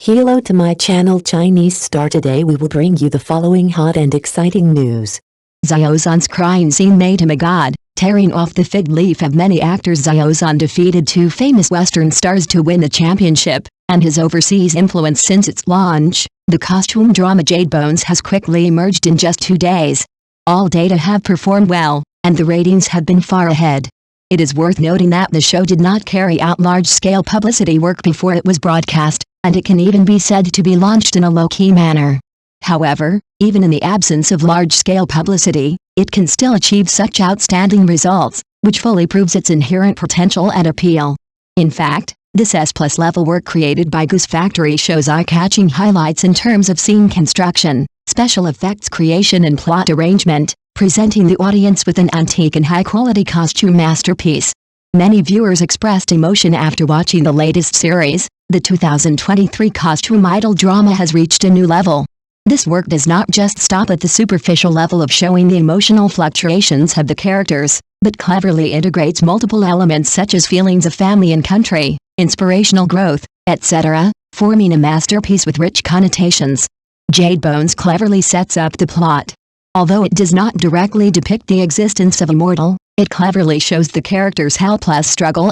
Hello to my channel Chinese Star. Today we will bring you the following hot and exciting news. Xiao Zhan's crying scene made him a god, tearing off the fig leaf of many actors. Xiao Zhan defeated two famous Western stars to win the championship, and his overseas influence since its launch, the costume drama Jade Bones has quickly emerged in just 2 days. All data have performed well, and the ratings have been far ahead. It is worth noting that the show did not carry out large-scale publicity work before it was broadcast, and it can even be said to be launched in a low-key manner. However, even in the absence of large-scale publicity, it can still achieve such outstanding results, which fully proves its inherent potential and appeal. In fact, this S+ level work created by Goose Factory shows eye-catching highlights in terms of scene construction, special effects creation and plot arrangement, presenting the audience with an antique and high-quality costume masterpiece. Many viewers expressed emotion after watching the latest series. The 2023 costume idol drama has reached a new level. This work does not just stop at the superficial level of showing the emotional fluctuations of the characters, but cleverly integrates multiple elements such as feelings of family and country, inspirational growth, etc., forming a masterpiece with rich connotations. Jade Bones cleverly sets up the plot. Although it does not directly depict the existence of a mortal, it cleverly shows the character's helpless struggle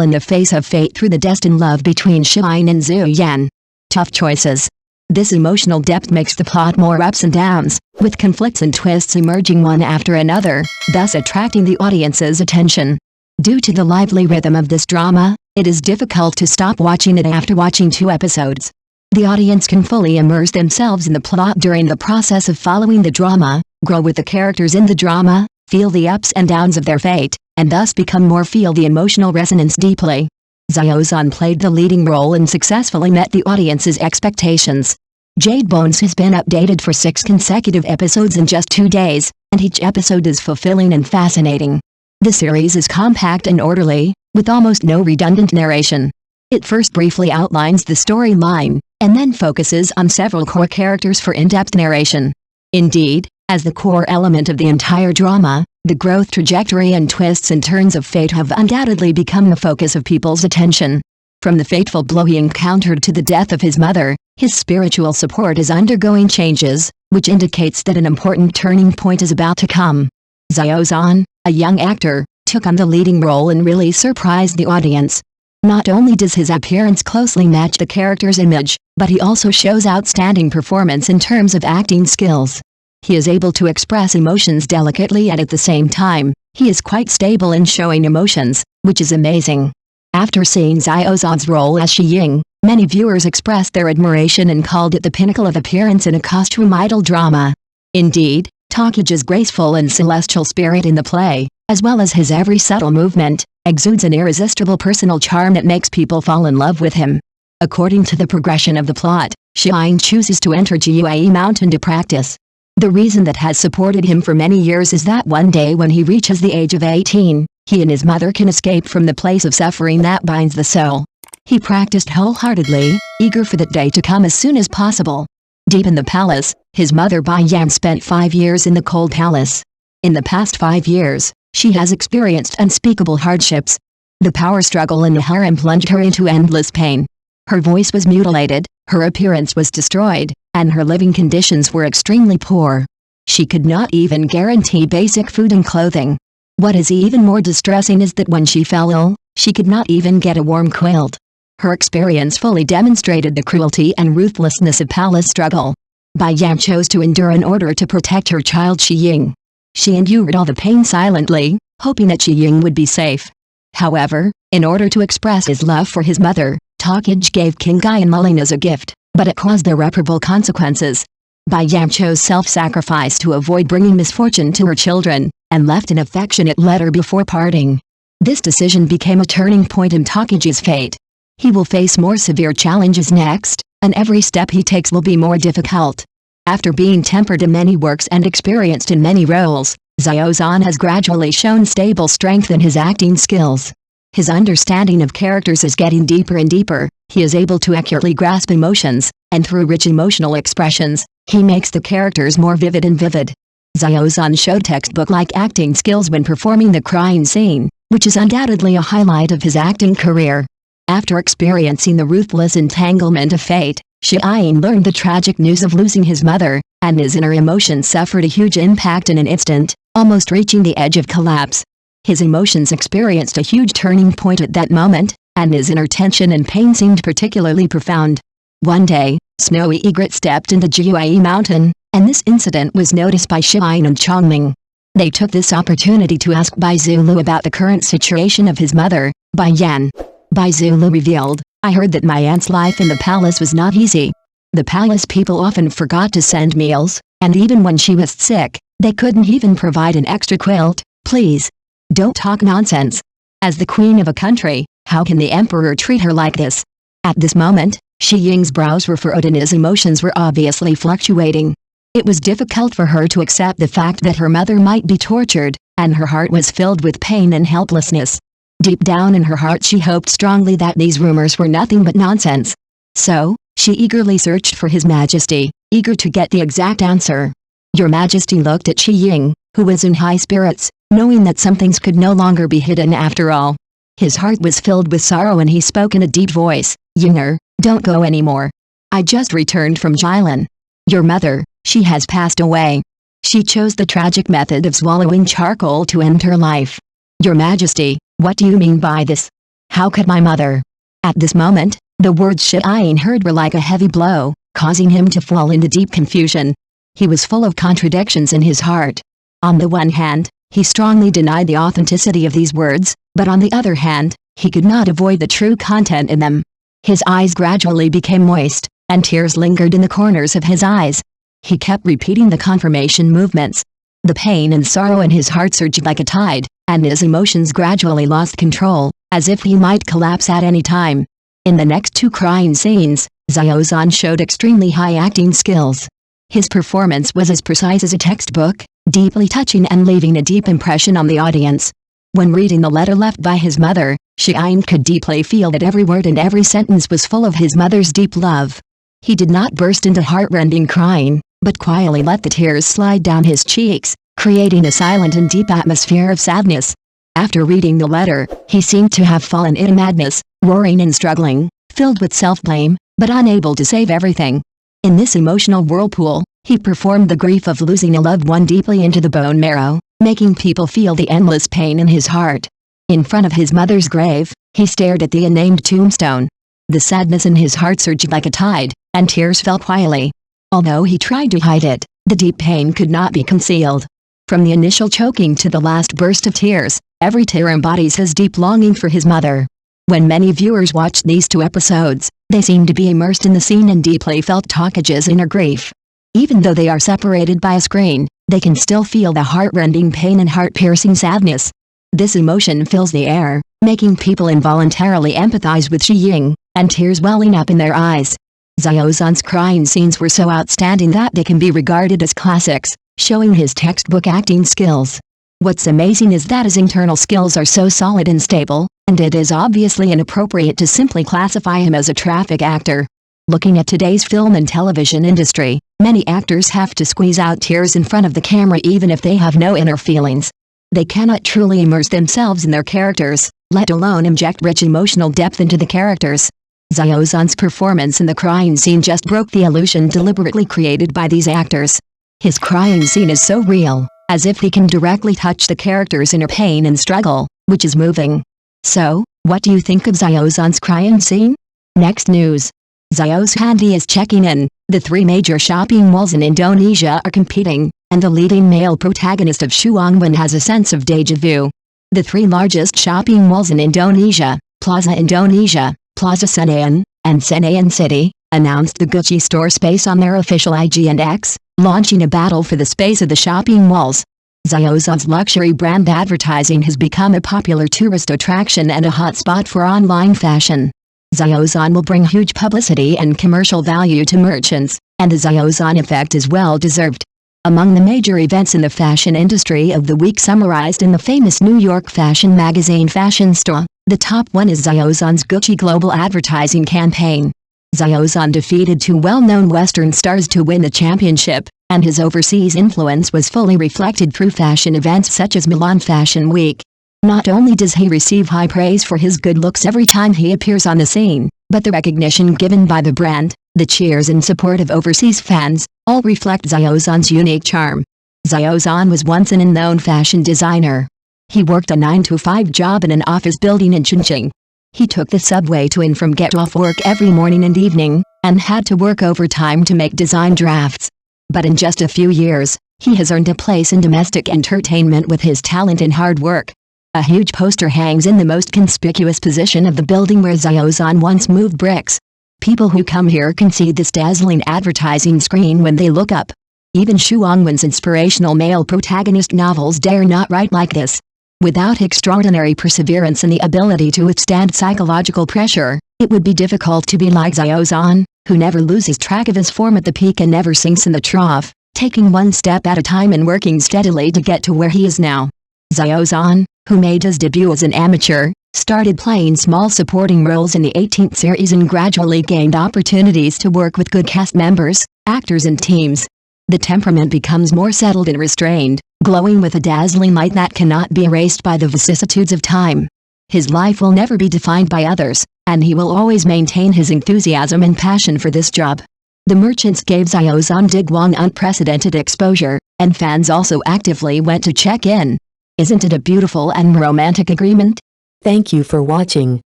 in the face of fate through the destined love between Xiao and Zhu. Tough choices. This emotional depth makes the plot more ups and downs, with conflicts and twists emerging one after another, thus attracting the audience's attention. Due to the lively rhythm of this drama, it is difficult to stop watching it after watching 2 episodes. The audience can fully immerse themselves in the plot during the process of following the drama, grow with the characters in the drama, feel the ups and downs of their fate, and thus feel the emotional resonance deeply. Xiao Zhan played the leading role and successfully met the audience's expectations. Jade Bones has been updated for 6 consecutive episodes in just 2 days, and each episode is fulfilling and fascinating. The series is compact and orderly, with almost no redundant narration. It first briefly outlines the storyline, and then focuses on several core characters for in-depth narration. Indeed, as the core element of the entire drama, the growth trajectory and twists and turns of fate have undoubtedly become the focus of people's attention. From the fateful blow he encountered to the death of his mother, his spiritual support is undergoing changes, which indicates that an important turning point is about to come. Xiao Zhan, a young actor, took on the leading role and really surprised the audience. Not only does his appearance closely match the character's image, but he also shows outstanding performance in terms of acting skills. He is able to express emotions delicately and at the same time, he is quite stable in showing emotions, which is amazing. After seeing Xiao Zhan's role as Shi Ying, many viewers expressed their admiration and called it the pinnacle of appearance in a costume idol drama. Indeed, Takiji's graceful and celestial spirit in the play, as well as his every subtle movement, exudes an irresistible personal charm that makes people fall in love with him. According to the progression of the plot, Xiao chooses to enter Jiuyue Mountain to practice. The reason that has supported him for many years is that one day when he reaches the age of 18, he and his mother can escape from the place of suffering that binds the soul. He practiced wholeheartedly, eager for that day to come as soon as possible. Deep in the palace, his mother Bai Yan spent 5 years in the cold palace. In the past 5 years, she has experienced unspeakable hardships. The power struggle in the harem plunged her into endless pain. Her voice was mutilated, her appearance was destroyed, and her living conditions were extremely poor. She could not even guarantee basic food and clothing. What is even more distressing is that when she fell ill, she could not even get a warm quilt. Her experience fully demonstrated the cruelty and ruthlessness of palace struggle. Bai Yan chose to endure in order to protect her child Shi Ying. She endured all the pain silently, hoping that Shi Ying would be safe. However, in order to express his love for his mother, Takij gave King Gai and Mulling as a gift, but it caused irreparable consequences. Bai Yan chose self-sacrifice to avoid bringing misfortune to her children, and left an affectionate letter before parting. This decision became a turning point in Takiji's fate. He will face more severe challenges next, and every step he takes will be more difficult. After being tempered in many works and experienced in many roles, Xiao Zhan has gradually shown stable strength in his acting skills. His understanding of characters is getting deeper and deeper, he is able to accurately grasp emotions, and through rich emotional expressions, he makes the characters more vivid and vivid. Xiao Zhan showed textbook-like acting skills when performing the crying scene, which is undoubtedly a highlight of his acting career. After experiencing the ruthless entanglement of fate, Xiao learned the tragic news of losing his mother, and his inner emotions suffered a huge impact in an instant, almost reaching the edge of collapse. His emotions experienced a huge turning point at that moment, and his inner tension and pain seemed particularly profound. One day, Snowy Egret stepped into Jiuyi Mountain, and this incident was noticed by Xiao and Chongming. They took this opportunity to ask Bai Zulu about the current situation of his mother, Bai Yan. Bai Zulu revealed, "I heard that my aunt's life in the palace was not easy. The palace people often forgot to send meals, and even when she was sick, they couldn't even provide an extra quilt. Please, don't talk nonsense. As the queen of a country, how can the emperor treat her like this?" At this moment, Shi Ying's brows were furrowed and his emotions were obviously fluctuating. It was difficult for her to accept the fact that her mother might be tortured, and her heart was filled with pain and helplessness. Deep down in her heart she hoped strongly that these rumors were nothing but nonsense. So, she eagerly searched for His Majesty, eager to get the exact answer. Your Majesty looked at Shi Ying, who was in high spirits, knowing that some things could no longer be hidden after all. His heart was filled with sorrow and he spoke in a deep voice, "Yinger, don't go anymore. I just returned from Jilin. Your mother, she has passed away. She chose the tragic method of swallowing charcoal to end her life. Your Majesty, what do you mean by this? How could my mother?" At this moment, the words Xiao heard were like a heavy blow, causing him to fall into deep confusion. He was full of contradictions in his heart. On the one hand, he strongly denied the authenticity of these words, but on the other hand, he could not avoid the true content in them. His eyes gradually became moist, and tears lingered in the corners of his eyes. He kept repeating the confirmation movements. The pain and sorrow in his heart surged like a tide, and his emotions gradually lost control, as if he might collapse at any time. In the next two crying scenes, Xiao Zhan showed extremely high acting skills. His performance was as precise as a textbook, deeply touching and leaving a deep impression on the audience. When reading the letter left by his mother, Xiao could deeply feel that every word and every sentence was full of his mother's deep love. He did not burst into heart-rending crying, but quietly let the tears slide down his cheeks, creating a silent and deep atmosphere of sadness. After reading the letter, he seemed to have fallen into madness, roaring and struggling, filled with self-blame, but unable to save everything. In this emotional whirlpool, he performed the grief of losing a loved one deeply into the bone marrow, making people feel the endless pain in his heart. In front of his mother's grave, he stared at the unnamed tombstone. The sadness in his heart surged like a tide, and tears fell quietly. Although he tried to hide it, the deep pain could not be concealed. From the initial choking to the last burst of tears, every tear embodies his deep longing for his mother. When many viewers watched these two episodes, they seemed to be immersed in the scene and deeply felt Takage's inner grief. Even though they are separated by a screen, they can still feel the heart-rending pain and heart-piercing sadness. This emotion fills the air, making people involuntarily empathize with Shi Ying, and tears welling up in their eyes. Xiao Zhan's crying scenes were so outstanding that they can be regarded as classics, showing his textbook acting skills. What's amazing is that his internal skills are so solid and stable, and it is obviously inappropriate to simply classify him as a traffic actor. Looking at today's film and television industry, many actors have to squeeze out tears in front of the camera even if they have no inner feelings. They cannot truly immerse themselves in their characters, let alone inject rich emotional depth into the characters. Xiao Zhan's performance in the crying scene just broke the illusion deliberately created by these actors. His crying scene is so real, as if he can directly touch the character's inner pain and struggle, which is moving. So, what do you think of Xiao Zhan's crying scene? Next news. Xiao Zhan is checking in. The three major shopping malls in Indonesia are competing, and the leading male protagonist of Shuangwen has a sense of deja vu. The three largest shopping malls in Indonesia, Plaza Indonesia, Plaza Senayan, and Senayan City, announced the Gucci store space on their official IG and X, launching a battle for the space of the shopping malls. Xiao Zhan's luxury brand advertising has become a popular tourist attraction and a hotspot for online fashion. Xiao Zhan will bring huge publicity and commercial value to merchants, and the Xiao Zhan effect is well deserved. Among the major events in the fashion industry of the week summarized in the famous New York fashion magazine Fashion Store, the top one is Xiao Zhan's Gucci global advertising campaign. Xiao Zhan defeated two well-known Western stars to win the championship, and his overseas influence was fully reflected through fashion events such as Milan Fashion Week. Not only does he receive high praise for his good looks every time he appears on the scene, but the recognition given by the brand, the cheers and support of overseas fans, all reflect Xiao Zhan's unique charm. Xiao Zhan was once an unknown fashion designer. He worked a 9-to-5 job in an office building in Chongqing. He took the subway to and from get-off work every morning and evening, and had to work overtime to make design drafts. But in just a few years, he has earned a place in domestic entertainment with his talent and hard work. A huge poster hangs in the most conspicuous position of the building where Xiao Zhan once moved bricks. People who come here can see this dazzling advertising screen when they look up. Even Xu Hongwen's inspirational male protagonist novels dare not write like this. Without extraordinary perseverance and the ability to withstand psychological pressure, it would be difficult to be like Xiao Zhan, who never loses track of his form at the peak and never sinks in the trough, taking one step at a time and working steadily to get to where he is now. Xiao Zhan, who made his debut as an amateur, started playing small supporting roles in the 18th series and gradually gained opportunities to work with good cast members, actors and teams. The temperament becomes more settled and restrained, glowing with a dazzling light that cannot be erased by the vicissitudes of time. His life will never be defined by others, and he will always maintain his enthusiasm and passion for this job. The merchants gave Xiao Zhan Digwang unprecedented exposure, and fans also actively went to check in. Isn't it a beautiful and romantic agreement? Thank you for watching.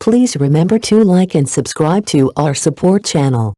Please remember to like and subscribe to our support channel.